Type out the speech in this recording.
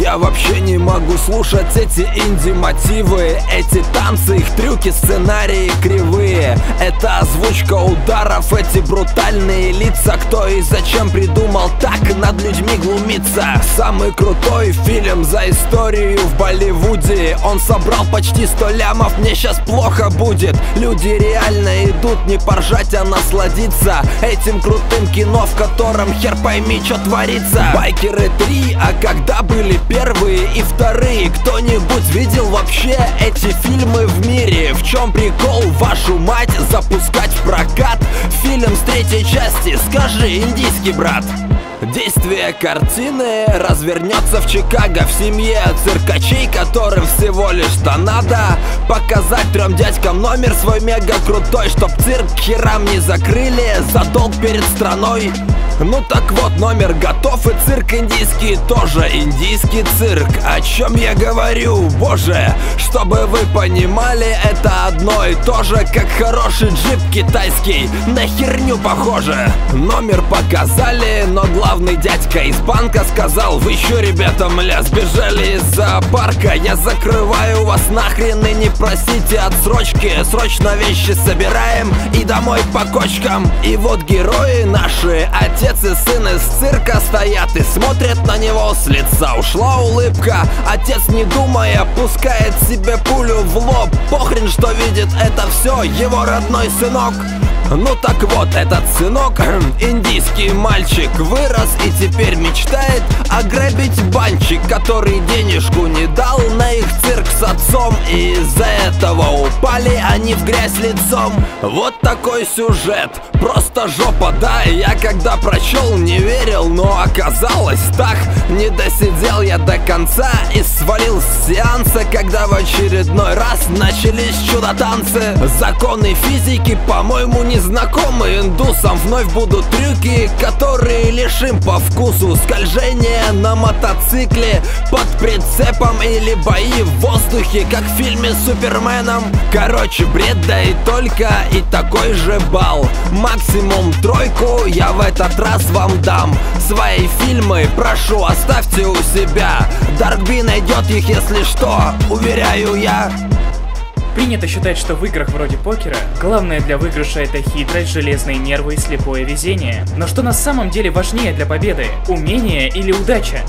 Я вообще не могу слушать эти инди-мотивы, эти танцы, их трюки, сценарии кривые. Это озвучка ударов, эти брутальные лица. Кто и зачем придумал так над людьми глумиться? Самый крутой фильм за историю в Болливуде. Он собрал почти 100 лямов, мне сейчас плохо будет. Люди реально идут не поржать, а насладиться этим крутым кино, в котором хер пойми, что творится. Байкеры 3, а когда были первые и вторые? Кто-нибудь видел вообще эти фильмы в мире? В чем прикол, вашу мать, запускать в прокат фильм с 3-й части? Скажи, индийский брат. Действие картины развернется в Чикаго, в семье циркачей, которым всего лишь-то надо показать 3 дядькам номер свой мега крутой, чтоб цирк к херам не закрыли за долг перед страной. Ну так вот, номер готов, и цирк индийский тоже индийский цирк. О чем я говорю, боже? Чтобы вы понимали, это одно и то же, как хороший джип китайский, на херню похоже. Номер показали, но главный дядька из банка сказал: вы чё, ребята, мля, сбежали из зоопарка? Я закрываю вас нахрен и не просите отсрочки. Срочно вещи собираем и домой по кочкам. И вот герои наши, отец и сын из цирка, стоят и смотрят на него, с лица ушла улыбка. Отец, не думая, пускает себе пулю в лоб. Похрен, что видит это все его родной сынок. Ну так вот, этот сынок, индийский мальчик, вырос и теперь мечтает ограбить банчик, который денежку не дал на их цирк с отцом. И из-за этого упали они в грязь лицом. Вот такой сюжет, просто жопа, да. Я когда прочел, не верил, но оказалось так. Не досидел я до конца и свалил с сеанса, когда в очередной раз начались чудо-танцы. Законы физики, по-моему, не знакомы индусам. Вновь будут трюки, которые лишь им по вкусу. Скольжение на мотоцикле под прицепом или бои в воздухе, как в фильме с Суперменом. Короче, бред, да и только, и такой же балл. Максимум 3 я в этот раз вам дам. Свои фильмы, прошу, оставьте у себя. Даркби найдет их, если что, уверяю я. Принято считать, что в играх вроде покера главное для выигрыша — это хитрость, железные нервы и слепое везение. Но что на самом деле важнее для победы? Умение или удача?